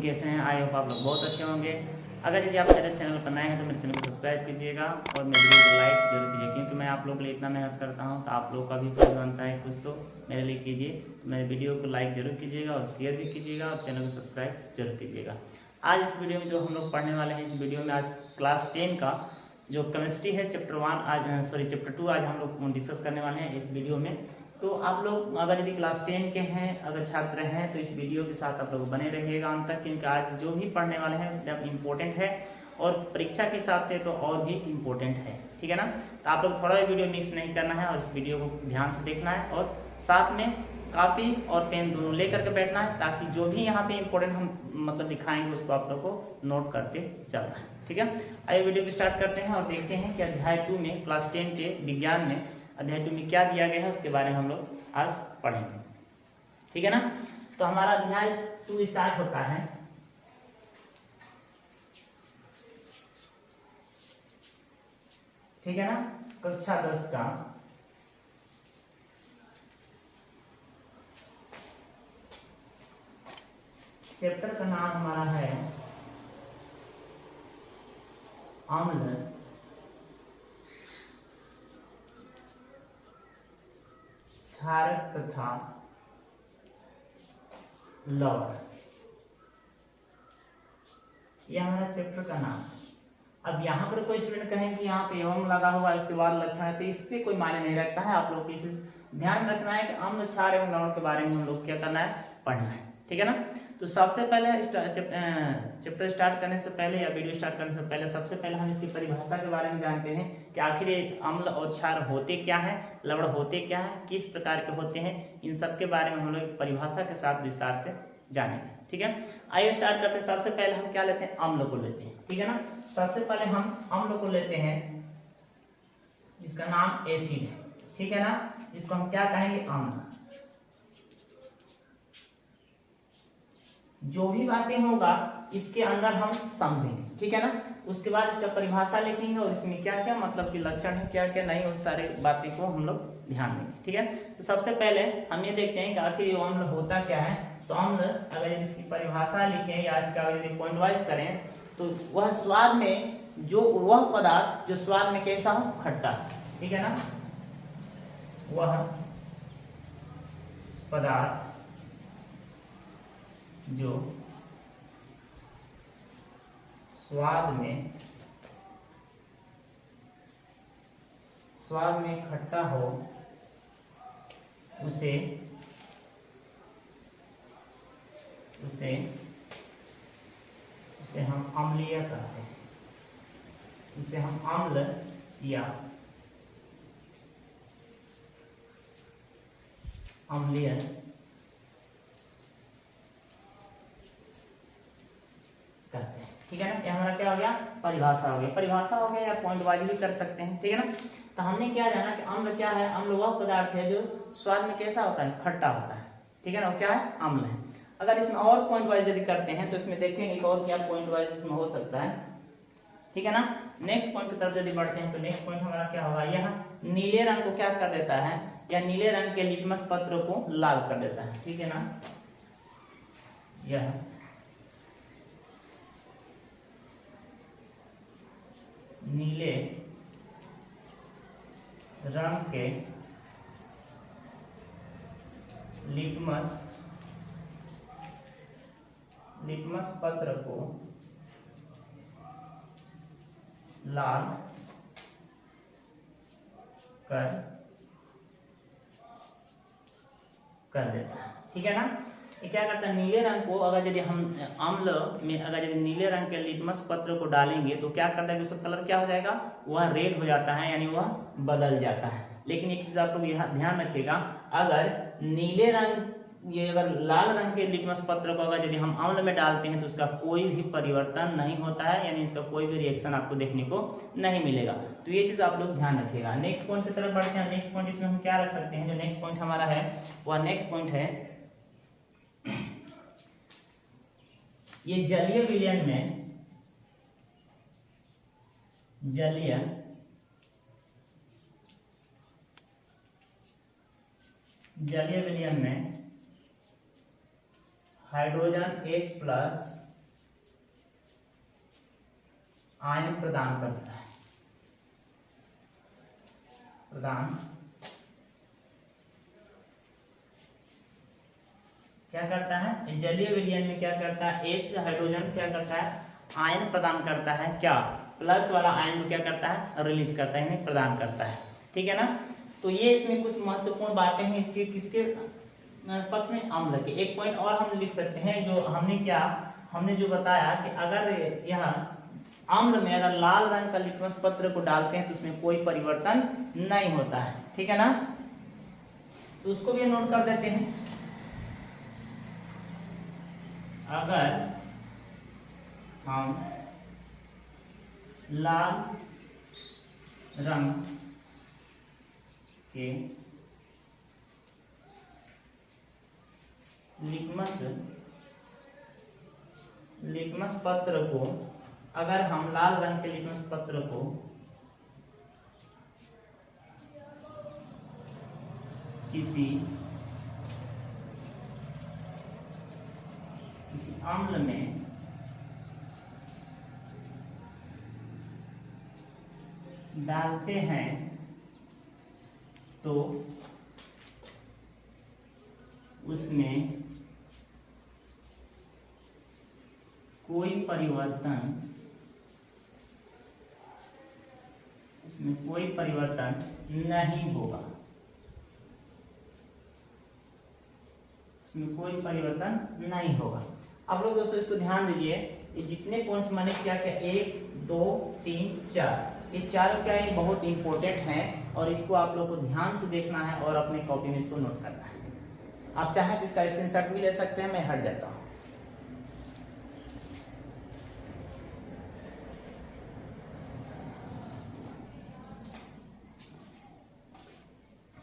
कैसे हैं? I hope आप लोग बहुत अच्छे होंगे। अगर यदि आप मेरे चैनल पर नए हैं तो मेरे चैनल को सब्सक्राइब कीजिएगा और मेरे वीडियो को लाइक जरूर कीजिए, क्योंकि मैं आप लोगों के लिए इतना मेहनत करता हूं तो आप लोगों का भी फर्ज बनता है कुछ तो मेरे लिए कीजिए। तो मेरे वीडियो को लाइक जरूर कीजिएगा और शेयर भी कीजिएगा और चैनल को सब्सक्राइब जरूर कीजिएगा। आज इस वीडियो में जो हम लोग पढ़ने वाले हैं, इस वीडियो में आज क्लास 10 का जो केमिस्ट्री है चैप्टर 2 आज हम लोग डिस्कस करने वाले हैं इस वीडियो में। तो आप लोग अगर यदि क्लास 10 के हैं, अगर छात्र हैं, तो इस वीडियो के साथ आप लोग बने रहिएगा अंत तक, क्योंकि आज जो भी पढ़ने वाले हैं एकदम इम्पोर्टेंट है और परीक्षा के हिसाब से तो और भी इम्पोर्टेंट है। ठीक है ना? तो आप लोग थोड़ा भी वीडियो मिस नहीं करना है और इस वीडियो को ध्यान से देखना है और साथ में कॉपी और पेन दोनों लेकर के बैठना है, ताकि जो भी यहाँ पे इम्पोर्टेंट हम दिखाएंगे उसको आप लोग को नोट करते चलना है। ठीक है, आइए वीडियो को स्टार्ट करते हैं और देखते हैं कि अध्याय 2 में क्लास 10 के विज्ञान में अध्याय 2 में क्या दिया गया है, उसके बारे में हम लोग आज पढ़ेंगे। ठीक है ना? तो हमारा अध्याय 2 स्टार्ट होता है ठीक है ना, कक्षा 10 का चैप्टर का नाम हमारा है अम्ल क्षारक तथा लवण। यह हमारा चैप्टर का नाम। अब यहाँ पर कोई स्टूडेंट कहें कि यहाँ पे एवं लगा हुआ है उसके बाद लक्षण है, तो इससे कोई मायने नहीं रखता है। आप लोग को इस ध्यान रखना है कि अम्ल क्षार एवं लवण के बारे में हम लोग क्या करना है, पढ़ना है। ठीक है ना? तो सबसे पहले चैप्टर स्टार्ट करने से पहले या वीडियो स्टार्ट करने से पहले सबसे पहले हम इसकी परिभाषा के बारे में जानते हैं कि आखिर ये अम्ल और क्षार होते क्या है, लवण होते क्या है, किस प्रकार के होते हैं, इन सब के बारे में हम लोग परिभाषा के साथ विस्तार से जानेंगे। ठीक है, आइए स्टार्ट करते हैं। सबसे पहले हम क्या लेते हैं, अम्ल को लेते हैं। ठीक है ना? सबसे पहले हम अम्ल को लेते हैं, इसका नाम एसिड है। ठीक है ना? इसको हम क्या कहेंगे, अम्ल। जो भी बातें होगा इसके अंदर हम समझेंगे। ठीक है ना? उसके बाद इसका परिभाषा लिखेंगे और इसमें क्या क्या मतलब कि लक्षण है, क्या क्या नहीं, उन सारे बातें को हम लोग ध्यान देंगे। ठीक है, तो सबसे पहले हम ये देखते हैं कि आखिर ये अम्ल होता क्या है। तो अम्ल अगर इसकी परिभाषा लिखें या इसका यदि पॉइंट वाइज करें तो वह स्वाद में जो वह पदार्थ जो स्वाद में कैसा हो, खट्टा। ठीक है ना? वह पदार्थ जो स्वाद में खट्टा हो उसे हम अम्लीय कहते हैं। उसे हम अम्ल या अम्लीय कहते हैं। ठीक है ना? ये हमारा क्या हो गया, परिभाषा हो गया। परिभाषा हो गया या पॉइंट वाइज भी कर सकते हैं। ठीक है ना? तो हमने क्या जाना कि अम्ल क्या है। अम्ल वह पदार्थ है जो स्वाद में कैसा होता है, खट्टा होता है। ठीक है ना? वो क्या है, अम्ल है। अगर इसमें और पॉइंट वाइज यदि करते हैं तो इसमें देखेंगे कि और क्या पॉइंट वाइज इसमें हो सकता है। ठीक है ना? नेक्स्ट पॉइंट की तरफ यदि बढ़ते हैं तो नेक्स्ट पॉइंट हमारा क्या होगा, यह नीले रंग को क्या कर देता है, या नीले रंग के लिटमस पत्र को लाल कर देता है। ठीक है ना? यह नीले रंग के लिटमस पत्र को लाल कर देता है। ठीक है ना? ये क्या करता है, नीले रंग को अगर यदि हम अम्ल में अगर यदि नीले रंग के लिटमस पत्र को डालेंगे तो क्या करता है कि उसका कलर क्या हो जाएगा, वह रेड हो जाता है, यानी वह बदल जाता है। लेकिन एक चीज आप लोग यहाँ ध्यान रखिएगा, अगर नीले रंग ये अगर लाल रंग के लिटमस पत्र को अगर यदि हम अम्ल में डालते हैं तो उसका कोई भी परिवर्तन नहीं होता है, यानी इसका कोई भी रिएक्शन आपको देखने को नहीं मिलेगा। तो ये चीज आप लोग ध्यान रखिएगा। नेक्स्ट पॉइंट की तरफ बढ़ते हैं। नेक्स्ट पॉइंट इसमें हम क्या रख सकते हैं, जो नेक्स्ट पॉइंट हमारा है वह नेक्स्ट पॉइंट है, ये जलीय विलयन में हाइड्रोजन H+ आयन प्रदान करता है, प्रदान क्या करता है, जलीय विलयन में क्या करता है, H हाइड्रोजन क्या करता है, आयन प्रदान करता है, क्या प्लस वाला आयन को क्या करता है, रिलीज करता है, यानी प्रदान करता है। ठीक है ना। तो ये इसमें कुछ महत्वपूर्ण बातें हैं इसके किसके पक्ष में, अम्ल के। एक पॉइंट और हम लिख सकते हैं, जो हमने जो बताया कि अगर यह अम्ल में अगर लाल रंग का लिटमस पत्र को डालते हैं तो उसमें कोई परिवर्तन नहीं होता है। ठीक है ना। तो उसको भी नोट कर देते हैं। अगर हम लाल रंग के लिटमस पत्र को, अगर हम लाल रंग के लिटमस पत्र को किसी अम्ल में डालते हैं तो उसमें कोई परिवर्तन नहीं होगा, उसमें कोई परिवर्तन नहीं होगा। आप लोग दोस्तों इसको ध्यान दीजिए, ये जितने पॉइंट्स मैंने क्या 1 2 3 4, ये चारों क्या है, बहुत इंपॉर्टेंट हैं और इसको आप लोग को ध्यान से देखना है और अपने कॉपी में इसको नोट करना है। आप चाहें तो इसका स्क्रीनशॉट भी ले सकते हैं, मैं हट जाता हूँ।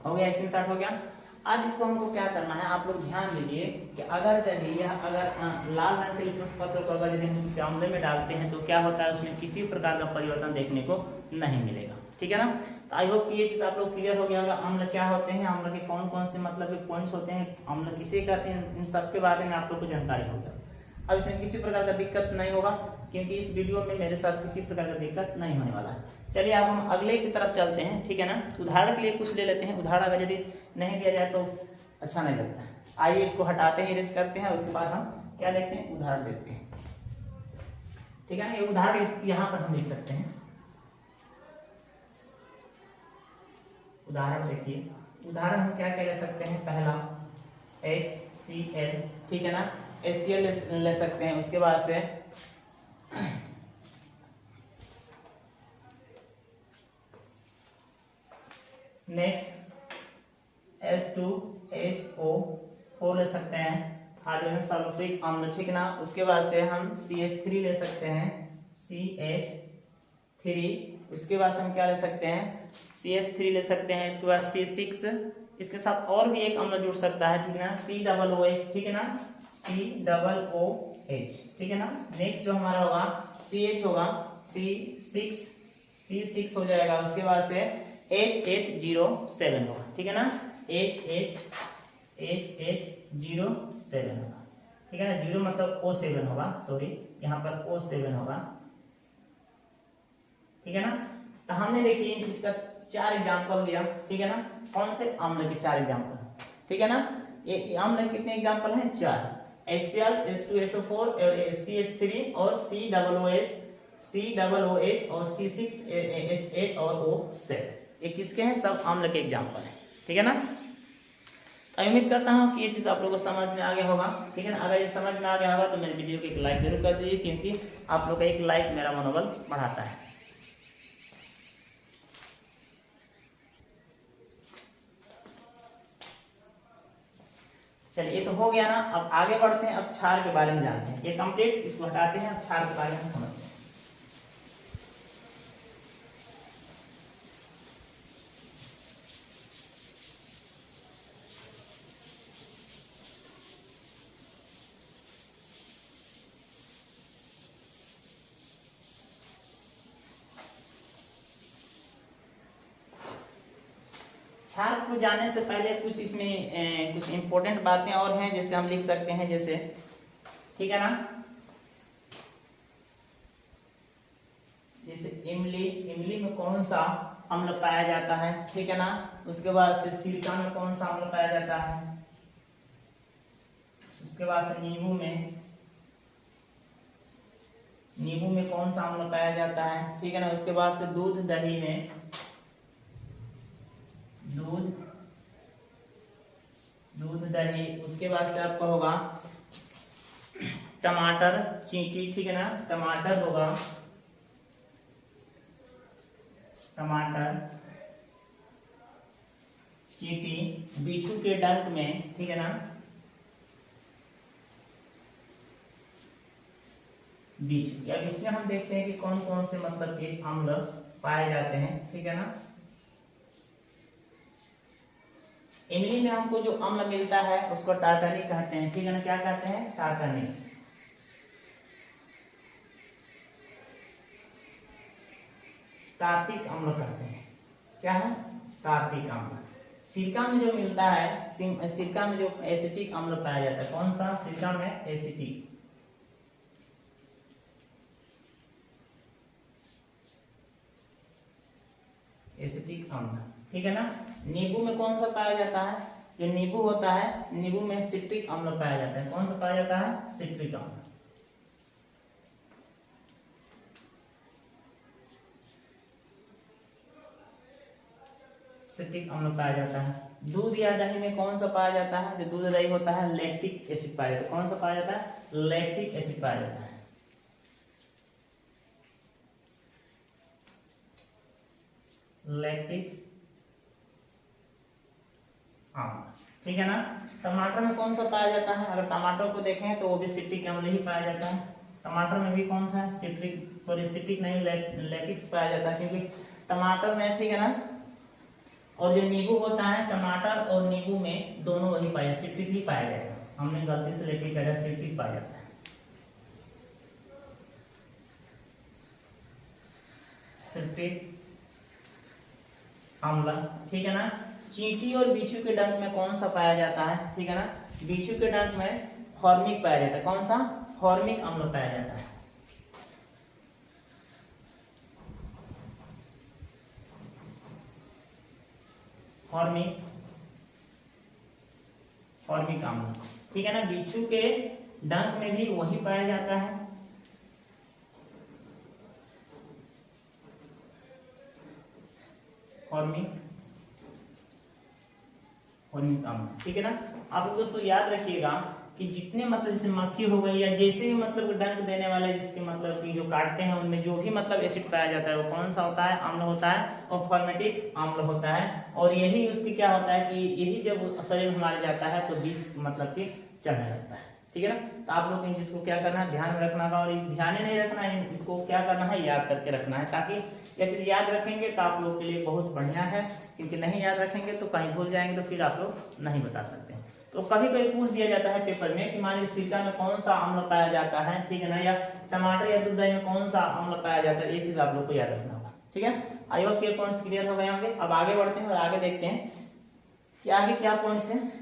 हो गया, स्क्रीनशॉट हो गया। अब इसको हमको क्या करना है, आप लोग ध्यान दीजिए कि अगर चलिए अगर लाल रंग के लिटमस पत्र को अगर यदि हम किसी अम्ल में डालते हैं तो क्या होता है, उसमें किसी प्रकार का परिवर्तन देखने को नहीं मिलेगा। ठीक है ना। तो आई होप कि ये चीज़ आप लोग क्लियर हो गया होगा। अम्ल क्या होते हैं, अम्ल के कौन कौन से मतलब के पॉइंट्स होते हैं, अम्ल किसे कहते हैं, इन सब के बारे में आप लोग को जानकारी होगा। अब इसमें किसी प्रकार का दिक्कत नहीं होगा, क्योंकि इस वीडियो में मेरे साथ किसी प्रकार का दिक्कत नहीं होने वाला है। चलिए अब हम अगले की तरफ चलते हैं। ठीक है ना। उदाहरण के लिए कुछ ले लेते हैं। उदाहरण अगर यदि नहीं दिया जाए तो अच्छा नहीं लगता है। आइए इसको हटाते हैं, इरेज करते हैं, उसके बाद हम क्या देखते हैं, उदाहरण देखते हैं। ठीक है ना। ये उदाहरण यहाँ पर हम लिख सकते हैं। उदाहरण देखिए, उदाहरण हम क्या क्या ले सकते हैं, पहला HCl। ठीक है ना। HCl ले सकते हैं। उसके बाद से नेक्स्ट H2SO4 ले सकते हैं, हाइड्रोजन सल्फ्यूरिक अम्ल। ठीक ना। उसके बाद से हम CH3 ले सकते हैं, CH3। उसके बाद से हम क्या ले सकते हैं, CH3 ले सकते हैं। उसके बाद C6, इसके साथ और भी एक अम्ल जुड़ सकता है। ठीक है ना, COOH। ठीक है ना, COOH। ठीक है ना। नेक्स्ट जो हमारा होगा CH होगा, C6 हो जाएगा। उसके बाद से H807 होगा। ठीक है ना, H807 होगा। ठीक है ना। 0 मतलब O7 होगा, सॉरी यहाँ पर O7 होगा। ठीक है ना। तो हमने देखिए इसका 4 एग्जाम्पल दिया। ठीक है ना। कौन से अम्ल के 4 एग्जाम्पल। ठीक है ना। ये अम्ल कितने एग्जाम्पल हैं, 4। HCl, H2SO4 और CH3 और COOH और C6H8 और O7, ये किसके हैं, सब अम्ल के एग्जाम्पल हैं। ठीक है ना। तो उम्मीद करता हूँ कि ये चीज़ आप लोगों को समझ में आ गया होगा। ठीक है ना। अगर ये समझ में आ गया होगा तो मेरे वीडियो को एक लाइक जरूर कर दीजिए, क्योंकि आप लोग का एक लाइक मेरा मनोबल बढ़ाता है। चलिए, ये तो हो गया ना। अब आगे बढ़ते हैं, अब क्षार के बारे में जानते हैं। ये कंप्लीट, इसको हटाते हैं, अब क्षार के बारे में समझते हैं। क्षार को जानने से पहले कुछ इसमें कुछ इंपॉर्टेंट बातें और हैं, जैसे हम लिख सकते हैं, जैसे, ठीक है ना, जैसे इमली, इमली में कौन सा अम्ल पाया जाता है, ठीक है ना। उसके बाद से सिरका में कौन सा अम्ल पाया जाता है, उसके बाद से नींबू में कौन सा अम्ल पाया जाता है, ठीक है ना। उसके बाद से दूध दही में, दूध दही, उसके बाद से आपका होगा टमाटर चींटी, ठीक है ना। टमाटर होगा, टमाटर चींटी, बिच्छू के डंक में, ठीक है ना, बिच्छू। अब इसमें हम देखते हैं कि कौन कौन से मतलब के अम्ल पाए जाते हैं, ठीक है ना। इमली में हमको जो अम्ल मिलता है उसको टार्टनिक कहते हैं, ठीक है ना। क्या कहते हैं, टार्टनिक। कार्तिक अम्ल कहते हैं, क्या है, कार्तिक अम्ल। सिरका में जो मिलता है, सिरका में जो एसिटिक अम्ल पाया जाता है, कौन सा, सिरका में एसिटिक, एसिटिक अम्ल, ठीक है ना। नींबू में कौन सा पाया जाता है, जो नींबू होता है, नींबू में सिट्रिक अम्ल पाया जाता है, कौन सा पाया जाता है, सिट्रिक अम्ल। सिट्रिक अम्ल पाया जाता है। दूध या दही में कौन सा पाया जाता है, जो दूध दही होता है, लैक्टिक एसिड पाया जाता है, कौन सा पाया जाता है, लैक्टिक एसिड पाया जाता है, लैक्टिक अम्ल, ठीक है ना। टमाटर में कौन सा पाया जाता है, अगर टमाटर को देखें तो वो भी सिट्रिक अम्ल ही पाया जाता है। टमाटर में भी कौन सा है, सिट्रिक नहीं, लैक्टिक पाया जाता है, क्योंकि टमाटर में, ठीक है ना। और जो नींबू होता है, टमाटर और नींबू में दोनों वही पाया, सिट्रिक ही पाया जाएगा, हमने गलती से लैक्टिक कहा, सिट्रिक पाया जाता है, सिट्रिक अम्ल, ठीक है ना। चींटी और बिच्छू के डंक में कौन सा पाया जाता है, ठीक है ना। बिच्छू के डंक में फॉर्मिक पाया जाता है, कौन सा, फॉर्मिक अम्ल पाया जाता है, फॉर्मिक अम्ल, ठीक है ना। बिच्छू के डंक में भी वही पाया जाता है, फॉर्मिक अम्ल, ठीक है ना। आप लोग दोस्तों याद रखिएगा कि जितने मतलब जैसे मक्खी हो गई या जैसे भी मतलब डंक देने वाले जिसके मतलब कि जो काटते हैं उनमें जो भी मतलब एसिड पाया जाता है वो कौन सा होता है, अम्ल होता है, और फॉर्मेटिक अम्ल होता है। और यही उसकी क्या होता है कि यही जब शरीर में हमारे जाता है तो विष मतलब कि चढ़ने लगता है, ठीक है ना। तो आप लोग इन चीज को क्या करना है, ध्यान में रखना है, और ध्यान ही नहीं रखना है, इसको क्या करना है, याद करके रखना है, ताकि ये चीज याद रखेंगे तो आप लोग के लिए बहुत बढ़िया है, क्योंकि नहीं याद रखेंगे तो कहीं भूल जाएंगे तो फिर आप लोग नहीं बता सकते। तो कभी कभी पूछ दिया जाता है पेपर में कि मान लीजिए सिरका में कौन सा अम्ल पाया जाता है, ठीक है ना, या टमाटर या दूध दही में कौन सा अम्ल पाया जाता है, ये चीज आप लोग को याद रखना होगा, ठीक है। आई होप के पॉइंट्स क्लियर हो गए होंगे। अब आगे बढ़ते हैं और आगे देखते हैं कि आगे क्या पॉइंट्स हैं।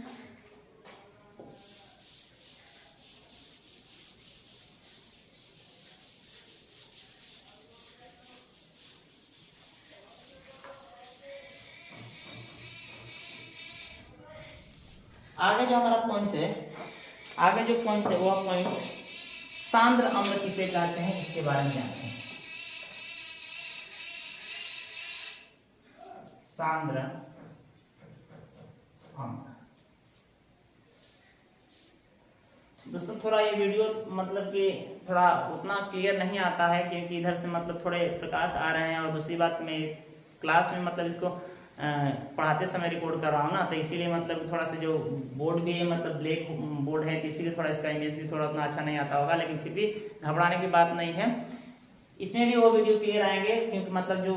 आगे जो हमारा पॉइंट है, आगे जो पॉइंट है वो पॉइंट सांद्र अम्ल किसे कहते हैं, इसके बारे में जानते हैं। सांद्र अम्ल, दोस्तों थोड़ा ये वीडियो मतलब कि थोड़ा उतना क्लियर नहीं आता है, क्योंकि इधर से मतलब थोड़े प्रकाश आ रहे हैं, और दूसरी बात मैं क्लास में मतलब इसको पढ़ाते समय रिकॉर्ड कर रहा हूँ ना, तो इसीलिए मतलब थोड़ा सा जो बोर्ड भी है मतलब ब्लैक बोर्ड है, तो इसीलिए थोड़ा इसका इमेज भी थोड़ा उतना अच्छा नहीं आता होगा, लेकिन फिर भी घबराने की बात नहीं है, इसमें भी वो वीडियो क्लियर आएंगे। क्योंकि मतलब जो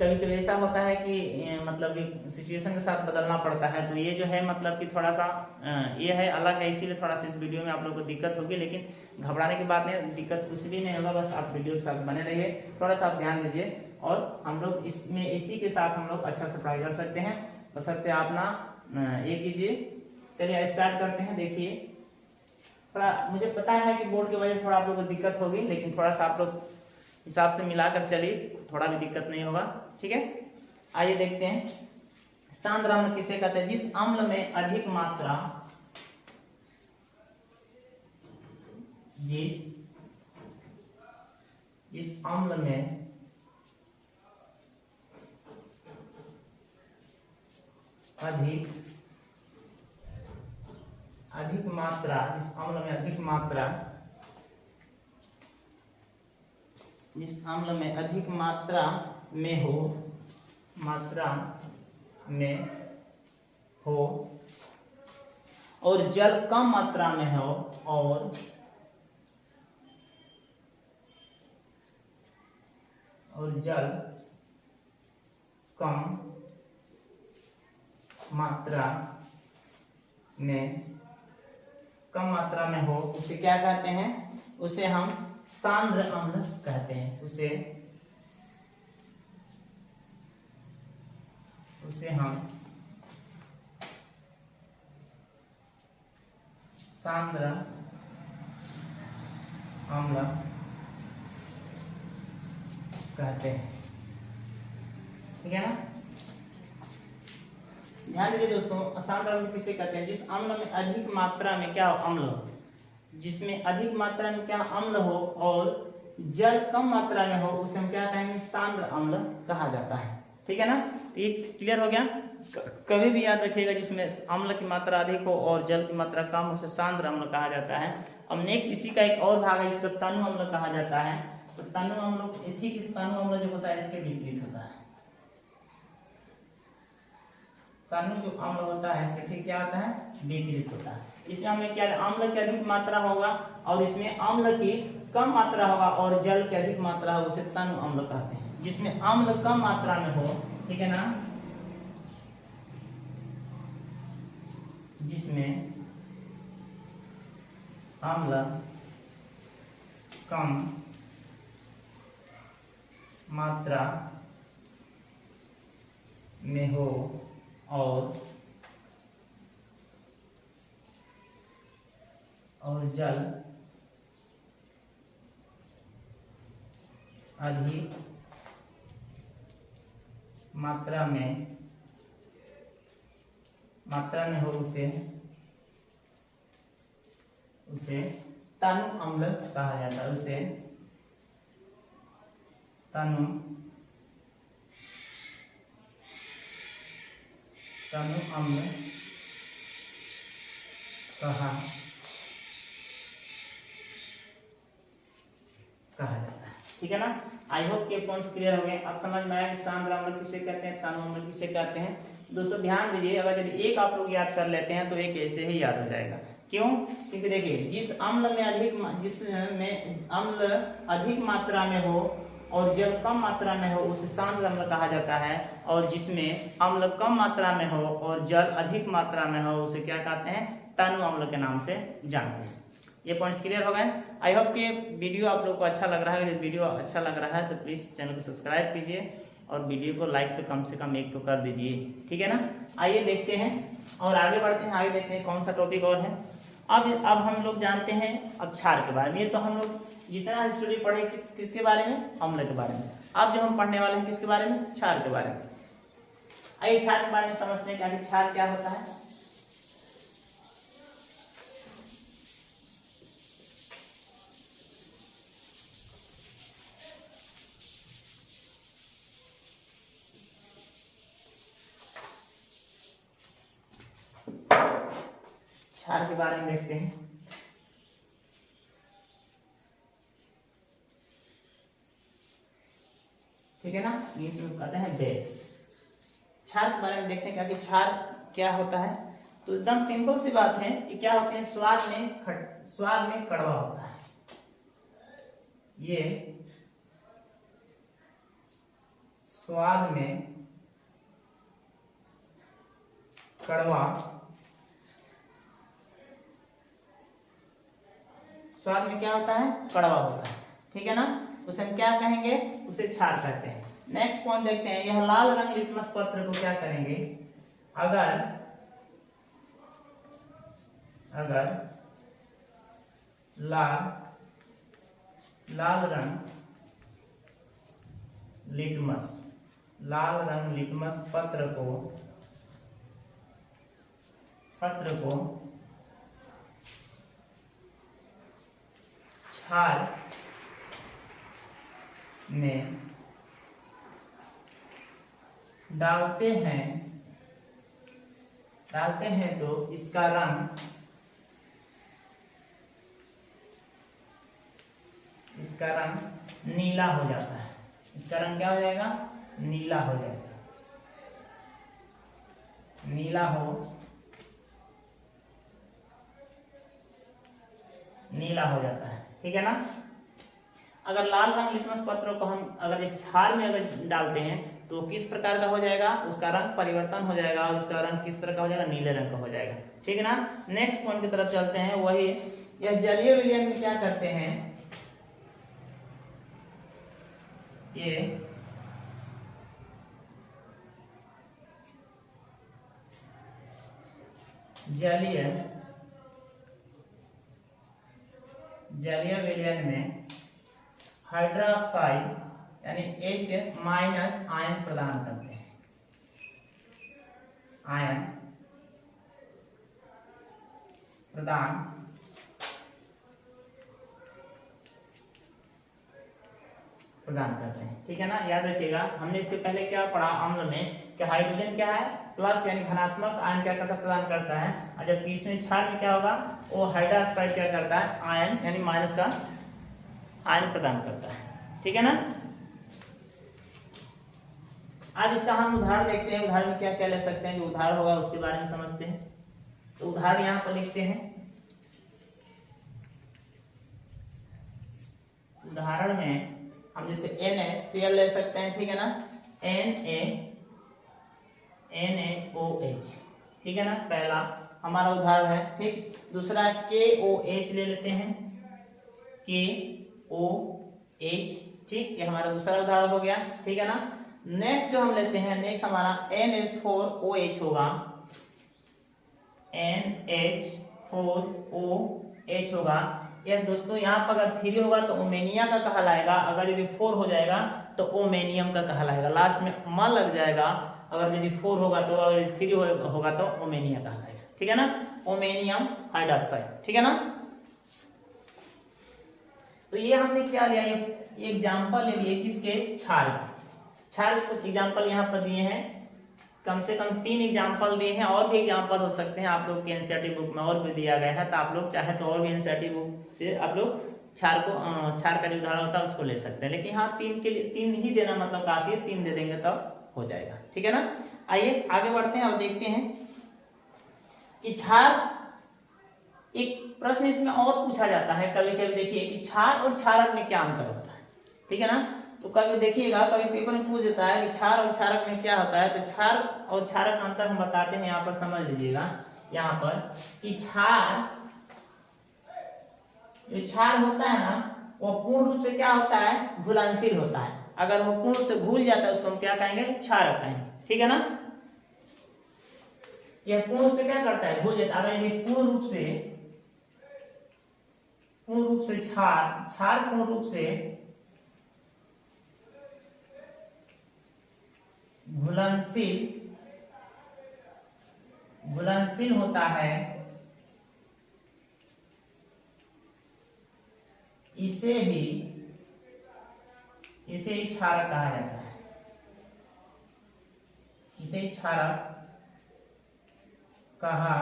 कभी कभी ऐसा होता है कि मतलब सिचुएशन के साथ बदलना पड़ता है, तो ये जो है मतलब कि थोड़ा सा ये है अलग है, इसीलिए थोड़ा सा इस वीडियो में आप लोगों को दिक्कत होगी, लेकिन घबराने की बात नहीं, दिक्कत कुछ भी नहीं होगा, बस आप वीडियो के साथ बने रहिए, थोड़ा सा आप ध्यान दीजिए, और हम लोग इसमें इसी के साथ हम लोग अच्छा से पढ़ाई कर सकते हैं, बशर्ते आप ना ये कीजिए। चलिए स्टार्ट करते हैं। देखिए थोड़ा मुझे पता है कि बोर्ड की वजह से थोड़ा आप लोगों को दिक्कत होगी, लेकिन थोड़ा सा आप लोग हिसाब से मिलाकर चलिए, थोड़ा भी दिक्कत नहीं होगा। ठीक है, आइए देखते हैं सांद्र अम्ल किसे कहते हैं। जिस अम्ल में अधिक मात्रा, जिस अम्ल में अधिक मात्रा, जिस अम्ल में अधिक मात्रा, जिस अम्ल में अधिक मात्रा में हो और जल कम मात्रा में हो, और जल कम मात्रा में हो, उसे क्या कहते हैं? उसे हम सांद्र अम्ल कहते हैं। उसे हम सांद्र अम्ल कहते हैं। ठीक है ना, ध्यान दीजिए दोस्तों, सांद्र अम्ल किसे कहते हैं? जिस अम्ल में अधिक मात्रा में क्या अम्ल हो, जिसमें अधिक मात्रा में क्या अम्ल हो और जल कम मात्रा में हो, उसे हम क्या कहेंगे? सांद्र अम्ल कहा जाता है। ठीक है ना, ये क्लियर हो गया। कभी भी याद रखिएगा, जिसमें अम्ल की मात्रा अधिक हो और जल की मात्रा कम, उसे सांद्र अम्ल कहा जाता है। अब नेक्स्ट इसी का एक और भाग है, इसको तनु अम्ल कहा जाता है। तो तनु अम्ल, ठीक इस तनु अम्ल जो होता है इसके विपरीत होता है। तनु जो अम्ल होता है इसके ठीक क्या होता है? विपरीत होता है। इसमें हमें क्या, अम्ल की अधिक मात्रा होगा और इसमें अम्ल की कम मात्रा होगा और जल की अधिक मात्रा होगा, उसे तनु अम्ल कहते हैं। जिसमें अम्ल कम मात्रा में हो, ठीक है ना, जिसमें अम्ल कम मात्रा में हो और जल अधिक मात्रा में हो, उसे तनु अम्ल कहा जाता है। उसे तनु अम्ल कहा जाता है। ठीक है ना, आई होप के पॉइंट्स क्लियर हो गए। अब समझ में आया कि सांद्र अम्ल किसे कहते हैं, तनु अम्ल किसे कहते हैं। दोस्तों ध्यान दीजिए, अगर यदि एक आप लोग याद कर लेते हैं तो एक ऐसे ही याद हो जाएगा। क्यों? क्योंकि देखिए, जिसमें अम्ल अधिक मात्रा में हो और जल कम मात्रा में हो, उसे सांद्र अम्ल कहा जाता है। और जिसमें अम्ल कम मात्रा में हो और जल अधिक मात्रा में हो, उसे क्या कहते हैं? तनु अम्ल के नाम से जानते हैं। ये पॉइंट्स क्लियर हो गए। आई होप कि वीडियो आप लोग को अच्छा लग रहा है। यदि वीडियो अच्छा लग रहा है तो प्लीज़ चैनल को सब्सक्राइब कीजिए और वीडियो को लाइक तो कम से कम एक तो कर दीजिए। ठीक है ना, आइए देखते हैं और आगे बढ़ते हैं। आगे देखते हैं कौन सा टॉपिक और है। अब हम लोग जानते हैं अब क्षार के बारे में। ये तो हम लोग जितना हिस्ट्री पढ़े किसके बारे में? अम्ल के बारे में। अब जो हम पढ़ने वाले हैं किसके बारे में? क्षार के बारे में। आइए क्षार के बारे में समझते हैं कि आखिर क्षार क्या होता है। क्षार के बारे में देखते हैं। ठीक है ना, इंग्लिश में कहते हैं बेस। क्षार के बारे में देखते हैं कि क्षार क्या होता है। तो एकदम सिंपल सी बात है कि क्या होते हैं, स्वाद में कड़वा होता है। ये स्वाद में कड़वा, स्वाद में क्या होता है? कड़वा होता है। ठीक है ना, उसे हम क्या कहेंगे? उसे क्षार कहते हैं। नेक्स्ट पॉइंट देखते हैं। यह लाल रंग लिटमस पत्र को क्या करेंगे? अगर लाल रंग लिटमस, लाल रंग लिटमस पत्र को छाल में डालते हैं तो इसका रंग नीला हो जाता है। इसका रंग क्या हो जाएगा? नीला हो जाएगा। नीला हो जाता है, ठीक है ना। अगर लाल रंग लिटमस पत्र को हम अगर एक छाल में अगर डालते हैं तो किस प्रकार का हो जाएगा? उसका रंग परिवर्तन हो जाएगा और उसका रंग किस तरह का हो जाएगा? नीले रंग का हो जाएगा, ठीक है ना। नेक्स्ट पॉइंट की तरफ चलते हैं। वही यह जलीय विलयन में क्या करते हैं? ये जलीय विलयन में हाइड्रोक्साइड यानी H- आयन प्रदान करते हैं। आयन प्रदान करते हैं, ठीक है ना। याद रखिएगा, हमने इसके पहले क्या पढ़ा अम्ल में कि हाइड्रोजन क्या है? प्लस यानी धनात्मक आयन क्या करता है? प्रदान करता है। और जबकि इसमें क्षार में क्या होगा? वो हाइड्रोक्साइड क्या करता है? आयन यानी माइनस का आयन प्रदान करता है, ठीक है ना। अब इसका हम उदाहरण देखते हैं। उदाहरण में क्या क्या ले सकते हैं? जो उदाहरण होगा उसके बारे में समझते हैं। तो उदाहरण यहाँ पर लिखते हैं। उदाहरण में हम जैसे NaCl ले सकते हैं, ठीक है ना। NaOH, ठीक है ना, पहला हमारा उदाहरण है, ठीक। दूसरा KOH ले लेते हैं, KOH, ठीक, ये हमारा दूसरा उदाहरण हो गया, ठीक है ना। नेक्स्ट जो हम लेते हैं, नेक्स्ट हमारा NH4OH होगा, NH4OH होगा। यह दोस्तों यहाँ पर अगर 3 होगा तो ओमेनिया का कहलाएगा। अगर यदि 4 हो जाएगा तो ओमेनियम का कहलाएगा। लास्ट में म लग जाएगा। अगर यदि 4 होगा तो, अगर 3 होगा तो ओमेनिया कहलाएगा, ठीक है ना। ओमेनियम हाइड्रोक्साइड, ठीक है ना। तो ये हमने क्या लिया? ये एग्जाम्पल ले लिए किसके? क्षार के कुछ एग्जाम्पल यहाँ पर दिए हैं। कम से कम 3 एग्जाम्पल दिए हैं, और भी एग्जाम्पल हो सकते हैं आप लोग के एनसीईआरटी बुक में, और भी दिया गया है। तो आप लोग चाहे तो और भी एनसीईआरटी बुक से आप लोग क्षार का जो उदाहरण होता है उसको ले सकते हैं। लेकिन हाँ, 3 के लिए 3 ही देना मतलब काफी है। 3 दे देंगे तो हो जाएगा, ठीक है ना। आइए आगे बढ़ते हैं और देखते हैं कि क्षार, एक प्रश्न इसमें और पूछा जाता है कभी कभी। देखिए कि क्षार और क्षारक में क्या अंतर होता है, ठीक है ना। तो कभी देखिएगा, कभी पेपर में पूछ देता है कि क्षार और क्षारक में क्या होता है। तो क्षार और क्षारक का अंतर हम बताते हैं, यहाँ पर समझ लीजिएगा। यहाँ पर कि क्षार होता है ना, वो पूर्ण रूप से क्या होता है? घुलनशील होता है। अगर वो पूर्ण रूप से घुल जाता है उसको हम क्या कहेंगे? क्षारक कहेंगे, ठीक है ना। यह पूर्ण रूप से क्या करता है? घुल जाता है। अगर ये पूर्ण रूप से क्षार पूर्ण रूप से घुलनशील होता है, इसे ही क्षारक कहा जाता है। इसे क्षारक कहा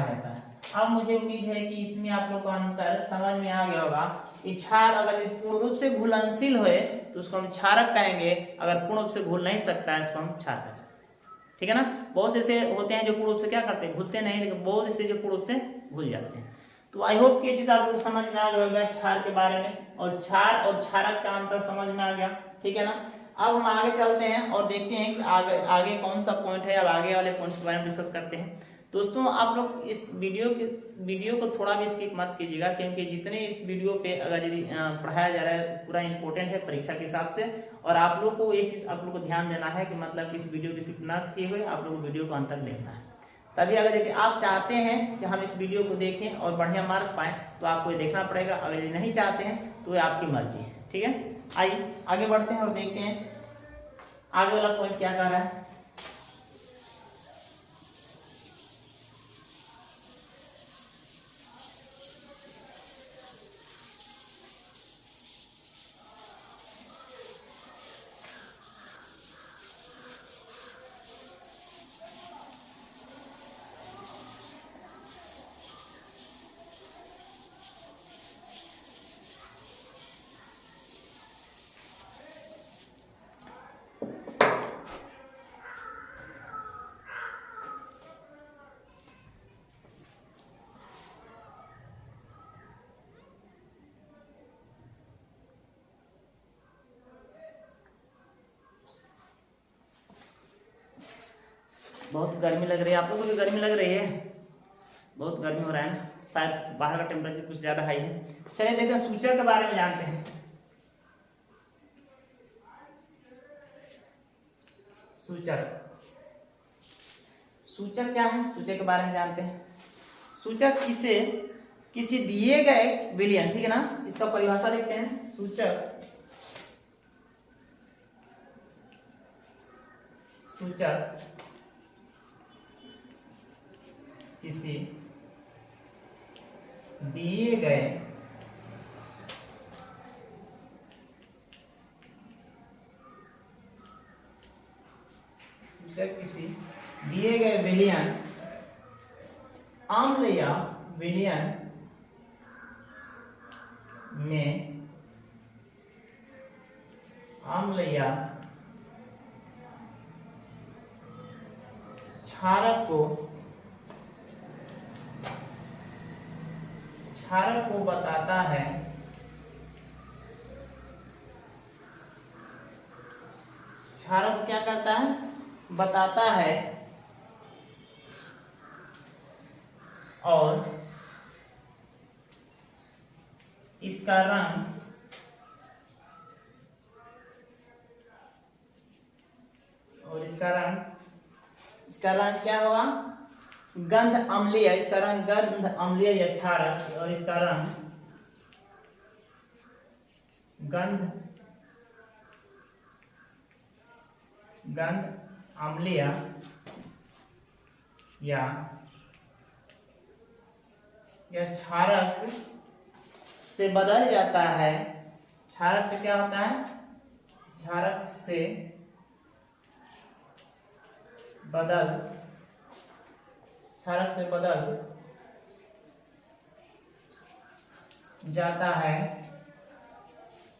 जाता है। अब मुझे उम्मीद है कि इसमें आप लोग को अंतर समझ में आ गया होगा कि क्षार अगर पूर्ण रूप से घुलनशील होए तो उसको हम क्षारक कहेंगे। अगर पूर्ण रूप से घुल नहीं सकता है उसको हम क्षार कह सकते हैं, ठीक है ना। बहुत से ऐसे होते हैं जो पूर्ण रूप से क्या करते हैं? घुलते नहीं, लेकिन बहुत ऐसे जो पूर्ण रूप से घुल जाते हैं। तो आई होप कि ये चीज आप लोग समझ में आ गया क्षार के बारे में, और क्षार और क्षारक का अंतर समझ में आ गया, ठीक है ना। अब हम आगे चलते हैं और देखते हैं कि आगे कौन सा पॉइंट है। अब आगे वाले पॉइंट्स के बारे में डिस्कस करते हैं। दोस्तों आप लोग इस वीडियो को थोड़ा भी स्किप मत कीजिएगा, क्योंकि जितने इस वीडियो पे अगर यदि पढ़ाया जा रहा है पूरा इंपॉर्टेंट है परीक्षा के हिसाब से। और आप लोग को ये चीज़ आप लोग को ध्यान देना है कि मतलब इस वीडियो की स्किप ना किए हुए आप लोग को वीडियो को अंत तक देखना है। तभी अगर यदि आप चाहते हैं कि हम इस वीडियो को देखें और बढ़िया मार्क पाएँ तो आपको ये देखना पड़ेगा। अगर यदि नहीं चाहते हैं तो ये आपकी मर्जी है। ठीक है, आइए आगे बढ़ते हैं और देखते हैं आगे वाला पॉइंट क्या कह रहा है। बहुत गर्मी लग रही है, आप लोगों को भी गर्मी लग रही है? बहुत गर्मी हो रहा है ना, शायद बाहर का टेम्परेचर कुछ ज़्यादा हाई है। चलिए देखते हैं सूचक के बारे में जानते हैं। सूचक, सूचक क्या है, सूचक के बारे में जानते हैं। सूचक किसी दिए गए विलयन, ठीक है ना, इसका परिभाषा देखते हैं। सूचक किसी दिए गए विलयन अम्ल या विलयन में अम्ल या क्षारक को बताता है। क्षारक को क्या करता है, बताता है, और इसका रंग क्या होगा, गंध अम्लीय। इसका रंग गंध अम्लीय या क्षारक, और इसका रंग गंध अम्लीय या क्षारक से बदल जाता है। क्षारक से क्या होता है, क्षारक से बदल जाता है,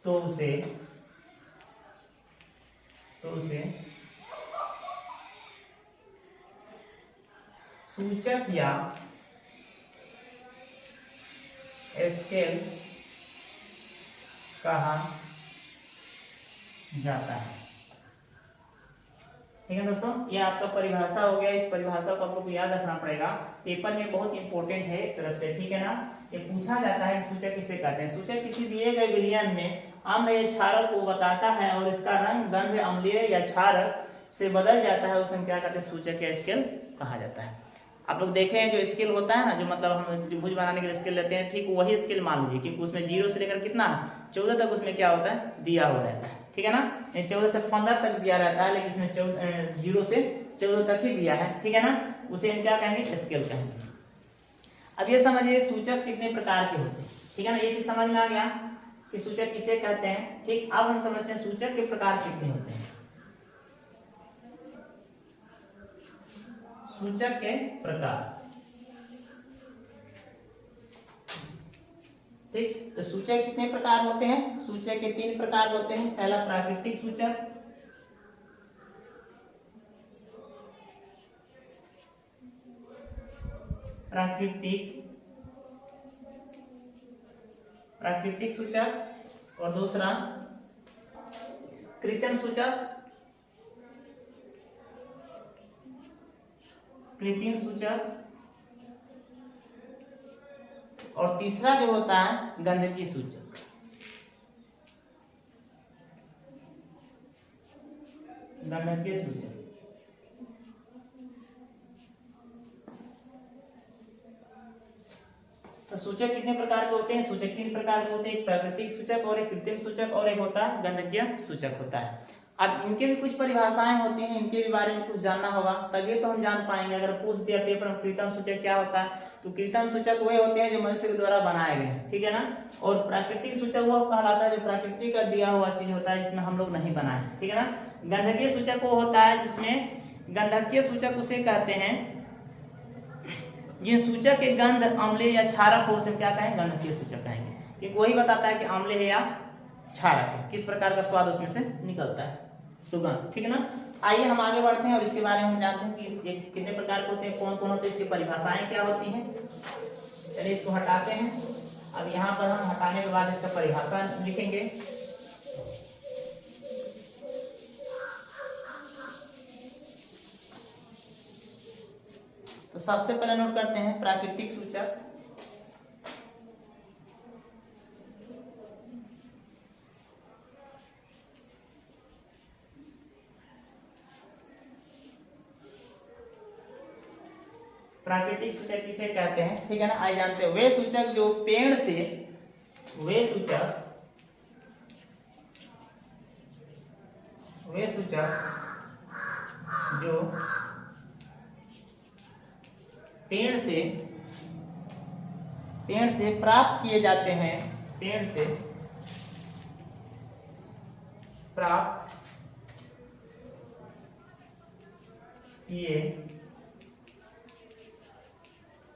तो उसे सूचक या स्केल कहा जाता है। ठीक है दोस्तों, ये आपका परिभाषा हो गया। इस परिभाषा को आप लोग को याद रखना पड़ेगा, पेपर में बहुत इंपॉर्टेंट है एक तरफ से। ठीक है ना, ये पूछा जाता है कि सूचक किसे कहते हैं। सूचक किसी दिए गए विलयन में अम्ल या क्षारक को बताता है और इसका रंग गंध अम्लीय या क्षारक से बदल जाता है, उसे हम क्या कहते हैं, सूचक या स्केल कहा जाता है। आप लोग देखे हैं जो स्केल होता है ना, जो मतलब हम त्रिभुज बनाने के लिए स्केल लेते हैं, ठीक वही स्केल मान लीजिए, क्योंकि उसमें 0 से लेकर कितना 14 तक उसमें क्या होता है, दिया हो रहता है। ठीक है ना, 14 से 15 तक दिया रहता है, लेकिन इसमें 0 से 14 तक ही दिया है। ठीक है ना, उसे हम क्या कहेंगे, स्केल कहेंगे। अब ये समझिए सूचक कितने प्रकार के होते हैं। ठीक है ना, ये चीज समझ में आ गया कि सूचक किसे कहते हैं। ठीक, अब हम समझते हैं सूचक के प्रकार कितने होते हैं। सूचक के प्रकार, ठीक, तो सूचक कितने प्रकार होते हैं। सूचक के 3 प्रकार होते हैं। पहला प्राकृतिक सूचक, प्राकृतिक सूचक, और दूसरा कृत्रिम सूचक, और तीसरा जो होता है गंधकी सूचक। गंधकीय सूचक, तो सूचक कितने प्रकार के होते हैं? सूचक 3 प्रकार के होते हैं, एक प्राकृतिक सूचक और एक कृत्रिम सूचक और एक होता है गणकीय सूचक होता है। अब इनके भी कुछ परिभाषाएं होती हैं, इनके भी बारे में कुछ जानना होगा तभी तो हम जान पाएंगे। अगर पूछ दिया पेपर में कृत्रिम सूचक क्या होता है, तो कृत्रिम सूचक वे होते हैं जो मनुष्य के द्वारा बनाए गए, ठीक है ना। और प्राकृतिक सूचक वो कहलाता है जो प्रकृति का दिया हुआ चीज होता है, जिसमें हम लोग नहीं बनाए, ठीक है ना। गंधकीय सूचक वो होता है जिसमें, गंधकीय सूचक उसे कहते हैं जिन सूचक के गंध अम्लीय या क्षारक हो उसे क्या कहेंगे? गंधकीय सूचक कहेंगे, क्योंकि वही बताता है कि अम्लीय है या क्षारक है, किस प्रकार का स्वाद उसमें से निकलता है, सुगंध, ठीक है ना। आइए हम आगे बढ़ते हैं और इसके बारे में हम जानते हैं कि ये कितने प्रकार के होते हैं, कौन कौन होते हैं, इसकी परिभाषाएं क्या होती हैं। चलिए इसको हटाते हैं। अब यहाँ पर हम हटाने के बाद इसका परिभाषा लिखेंगे। तो सबसे पहले नोट करते हैं प्राकृतिक सूचक। प्राकृतिक सूचक किसे कहते हैं, ठीक है ना। आइए जानते हैं, वे सूचक जो पेड़ से, वे सूचक जो पेड़ से प्राप्त किए जाते हैं, पेड़ से प्राप्त किए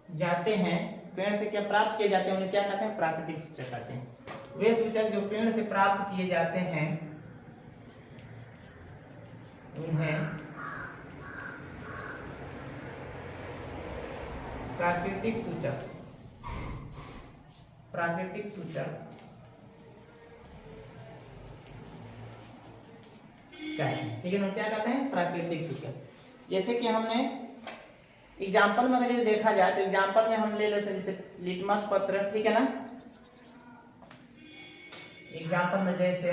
जाते हैं, पेड़ से क्या प्राप्त किए जाते हैं उन्हें क्या कहते हैं? प्राकृतिक सूचक कहते हैं। वे सूचक जो पेड़ से प्राप्त किए जाते हैं उन्हें प्राकृतिक सूचक कहते हैं, ठीक है ना। क्या कहते हैं? प्राकृतिक सूचक। जैसे कि हमने एग्जाम्पल में अगर देखा जाए तो एग्जाम्पल में हम ले ले सकते जैसे लिटमस पत्र, ठीक है ना। एग्जाम्पल में जैसे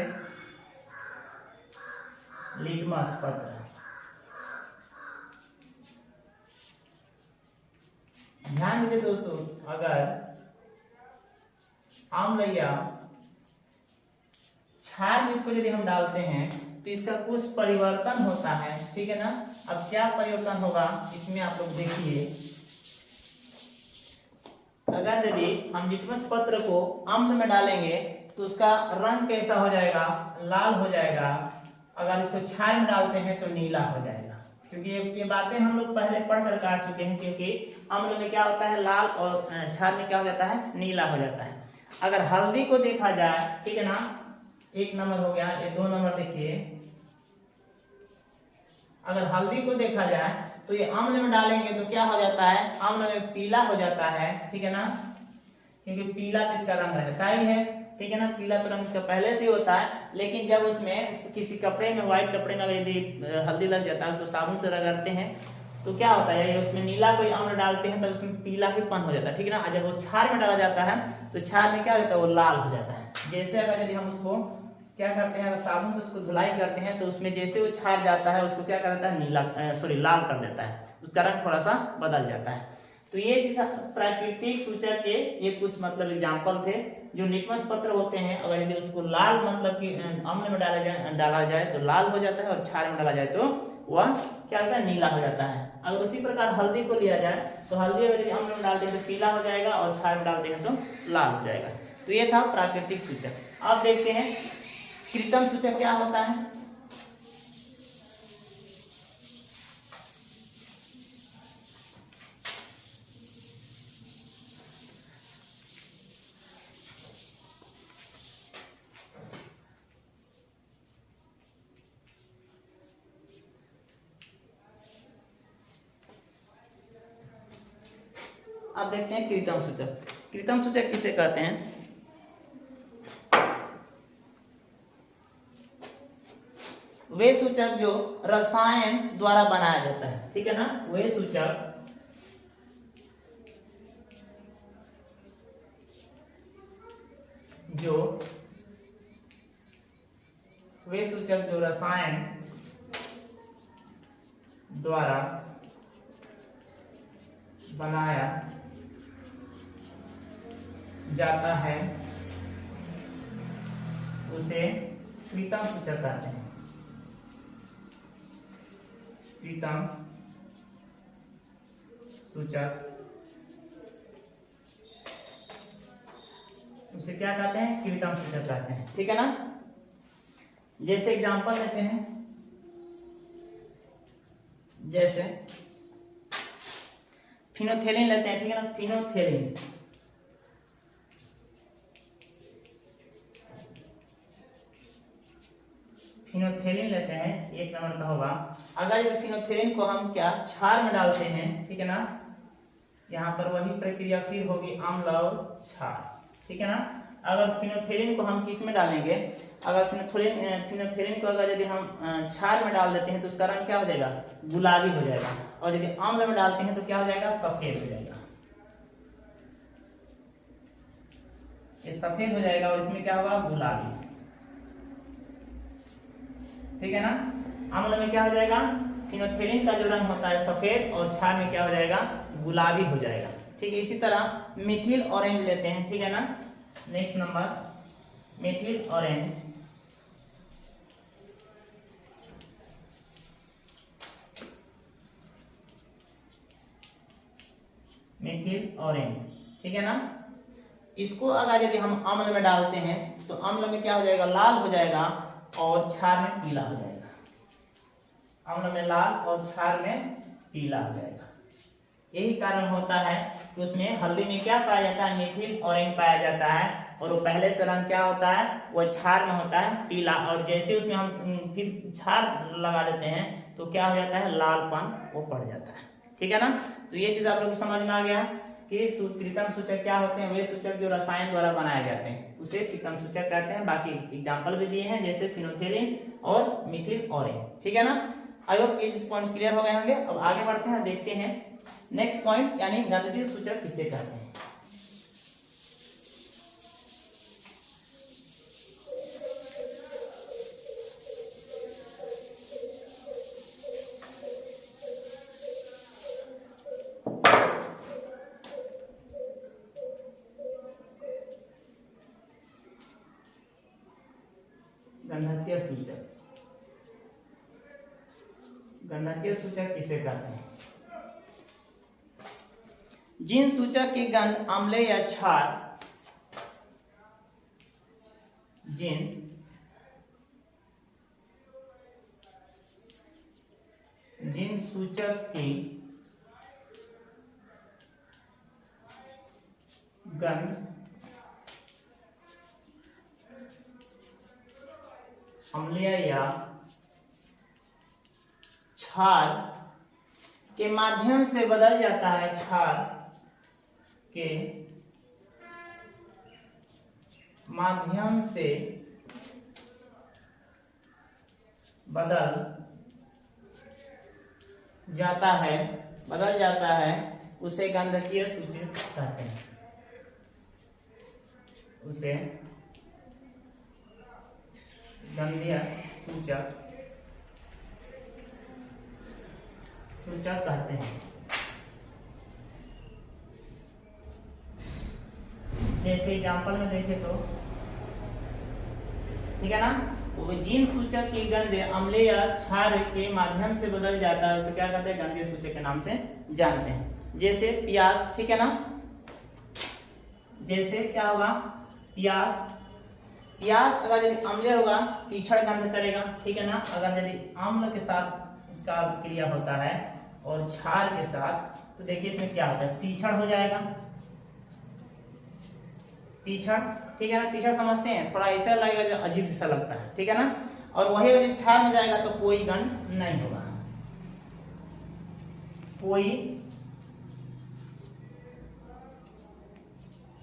लिटमस पत्र, ध्यान दीजिए दोस्तों, अगर आम्ल या क्षार में इसको यदि हम डालते हैं तो इसका कुछ परिवर्तन होता है, ठीक है ना। अब क्या परिवर्तन होगा इसमें आप लोग देखिए। अगर यदि हम लिटमस पत्र को अम्ल में डालेंगे तो उसका रंग कैसा हो जाएगा? लाल हो जाएगा। अगर इसको क्षार में डालते हैं तो नीला हो जाएगा, क्योंकि ये बातें हम लोग पहले पढ़ कर आ चुके हैं। क्योंकि अम्ल में क्या होता है? लाल, और क्षार में क्या हो जाता है? नीला हो जाता है। अगर हल्दी को देखा जाए, ठीक है ना, 1 नंबर हो गया, ये 2 नंबर देखिए। अगर हल्दी को देखा जाए तो ये अम्ल में डालेंगे तो क्या हो जाता है? अम्ल में पीला हो जाता है, ठीक है ना, क्योंकि पीला तो इसका रंग रहता ही है, ठीक है ना। पीला तो रंग इसका पहले से ही होता है, लेकिन जब उसमें किसी कपड़े में, व्हाइट कपड़े में यदि हल्दी लग जाता है, उसको साबुन से रगड़ते हैं तो क्या होता है? उसमें नीला कोई अम्ल डालते हैं तब उसमें पीला ही पन हो जाता है, ठीक है ना। जब वो क्षार में डाला जाता है तो क्षार में क्या होता है? वो लाल हो जाता है। जैसे अगर यदि हम उसको क्या करते हैं, अगर साबुन से उसको धुलाई करते हैं तो उसमें जैसे वो क्षार जाता है उसको क्या करता है? लाल कर देता है, उसका रंग थोड़ा सा बदल जाता है। तो ये प्राकृतिक सूचक के ये कुछ मतलब एग्जाम्पल थे। जो लिटमस पत्र होते हैं, अगर यदि उसको लाल मतलब कि अम्ल में डाला जाए तो लाल हो जाता है, और क्षार में डाला जाए तो वह क्या होता है? नीला हो जाता है। अगर उसी प्रकार हल्दी को लिया जाए तो हल्दी अगर यदि अम्ल में डालते हैं तो पीला हो जाएगा, और क्षार में डालते हैं तो लाल हो जाएगा। तो ये था प्राकृतिक सूचक। अब देखते हैं कृत्रिम सूचक क्या होता है। अब देखते हैं कृत्रिम सूचक। कृत्रिम सूचक किसे कहते हैं? वे सूचक जो रसायन द्वारा बनाया जाता है, ठीक है ना। वे सूचक जो रसायन द्वारा बनाया जाता है उसे कृत्रिम सूचक कहते हैं। कृत्रिम सूचक उसे क्या कहते हैं? कृत्रिम सूचक कहते हैं। ठीक है ना। जैसे एग्जांपल लेते हैं, जैसे फिनोथेलिन लेते हैं। ठीक है ना। फिनोथेलिन फिनोथेलिन लेते हैं, 1 नंबर का होगा। अगर ये फिनोथेलिन को हम क्या क्षार में डालते हैं, ठीक है ना, यहाँ पर वही प्रक्रिया फिर होगी अम्ल और क्षार। ठीक है ना। अगर फिनोथेलिन को हम किस में डालेंगे, अगर फिनोथेलिन को अगर यदि हम क्षार में डाल देते हैं तो उसका रंग क्या हो जाएगा? गुलाबी हो जाएगा। और यदि अम्ल में डालते हैं तो क्या हो जाएगा? सफेद हो जाएगा। ये सफेद हो जाएगा और इसमें क्या होगा? गुलाबी। ठीक है ना। अम्ल में क्या हो जाएगा? फिनोथेलिन का जो रंग होता है सफेद और क्षार में क्या हो जाएगा? गुलाबी हो जाएगा। ठीक है। इसी तरह मिथिल ऑरेंज लेते हैं। ठीक है ना। Next number Mithil orange. Mithil orange. ठीक है ना। इसको अगर यदि हम अम्ल में डालते हैं तो अम्ल में क्या हो जाएगा? लाल हो जाएगा और क्षार में पीला हो जाएगा। अम्ल में लाल और क्षार में पीला हो जाएगा। यही कारण होता है कि उसमें हल्दी में क्या पाया जाता है? मिथिल ऑरेंज पाया जाता है। और वो पहले से रंग क्या होता है? वो क्षार में होता है पीला। और जैसे उसमें हम फिर क्षार लगा देते हैं तो क्या हो जाता है? लालपन वो पड़ जाता है। ठीक है ना। तो ये चीज आप लोग को समझ में आ गया कि कृत्रिम सूचक क्या होते हैं? वे सूचक जो रसायन द्वारा बनाए जाते हैं उसे कृत्रिम सूचक कहते हैं। बाकी एग्जाम्पल भी दिए हैं जैसे फिनोथेलिन और मिथिल ऑरेंज। ठीक है ना। आई होप इस पॉइंट्स क्लियर हो गए होंगे। अब आगे बढ़ते हैं, देखते हैं नेक्स्ट पॉइंट, यानी गंधकीय सूचक किसे कहते हैं। गंधकीय सूचक, गंधकीय सूचक किसे कहते हैं? जिन सूचक की गंध अम्ल या क्षार, जिन सूचक की गंध अम्लीय या क्षार के माध्यम से बदल जाता है, क्षार के माध्यम से बदल जाता है, उसे गंधकीय सूचक कहते हैं। उसे गंधीय सूचक कहते हैं। जैसे एग्जांपल में देखें तो, ठीक है ना, वो जिन सूचक की गंध अम्लीय या क्षार के माध्यम से बदल जाता है उसे क्या कहते हैं? गंधीय सूचक के नाम से जानते हैं। जैसे प्यास, ठीक है ना, जैसे क्या होगा? प्यास अगर यदि अम्लीय होगा तीक्ष्ण गंध करेगा। ठीक है ना। अगर यदि अम्ल के साथ इसका क्रिया होता है और क्षार के साथ, तो देखिए इसमें क्या होता है? तीक्ष्ण हो जाएगा। तीक्ष्ण, ठीक है ना। तीक्ष्ण समझते हैं, थोड़ा ऐसा लगेगा जो अजीब जैसा लगता है। ठीक है ना। और वही यदि क्षार में जाएगा तो कोई गंध नहीं होगा,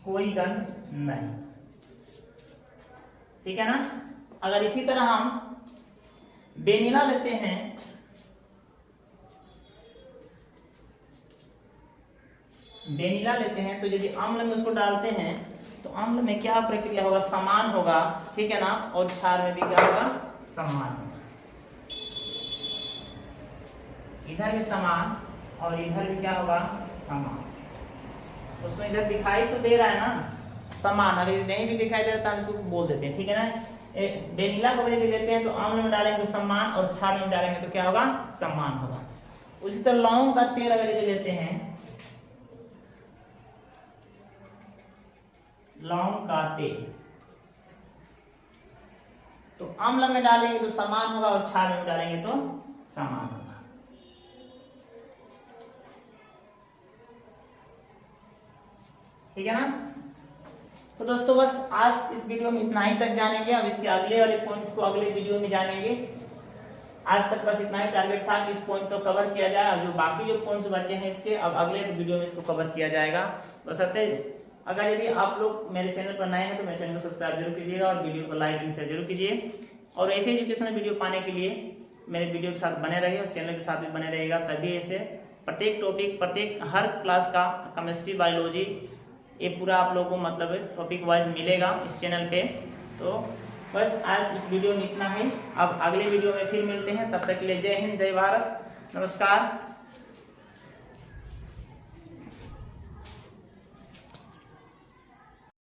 कोई गंध नहीं। ठीक है ना। अगर इसी तरह हम वेनिला लेते हैं, तो यदि अम्ल में उसको डालते हैं तो अम्ल में क्या प्रक्रिया होगा? समान होगा। ठीक है ना। और क्षार में भी क्या होगा? समान होगा। इधर भी समान और इधर भी क्या होगा? समान। उसमें इधर दिखाई तो दे रहा है ना समान। अगर नहीं भी दिखाई दे रहा तो हम इसको बोल देते हैं, ठीक है ना। वेनिला को वजह से लेते हैं तो आम्ल में डालेंगे तो सम्मान और क्षार में डालेंगे तो क्या होगा, सम्मान होगा। उसी तरह लौंग का तेल अगर यदि लेते हैं, लौंग का तेल तो अम्ल में डालेंगे तो समान होगा और क्षार में डालेंगे तो समान होगा। ठीक है ना। तो दोस्तों बस आज इस वीडियो में इतना ही तक जानेंगे। अब इसके अगले वाले पॉइंट्स को अगले वीडियो में जानेंगे। आज तक बस इतना ही टारगेट था कि इस पॉइंट को कवर किया जाए। अब जो बाकी जो पॉइंट्स बचे हैं इसके अब अगले वीडियो में इसको कवर किया जाएगा। बशर्ते अगर यदि आप लोग मेरे चैनल पर नए हैं तो मेरे चैनल को सब्सक्राइब जरूर कीजिएगा और वीडियो को लाइक एंड शेयर जरूर कीजिए। और ऐसे एजुकेशनल वीडियो पाने के लिए मेरे वीडियो के साथ बने रहिए और चैनल के साथ भी बने रहेगा। तभी ऐसे प्रत्येक टॉपिक, प्रत्येक हर क्लास का केमिस्ट्री, बायोलॉजी, ये पूरा आप लोगों को मतलब टॉपिक वाइज मिलेगा इस चैनल पे। तो बस आज इस वीडियो में इतना ही। अब अगले वीडियो में फिर मिलते हैं, तब तक के लिए जय हिंद, जय भारत, नमस्कार।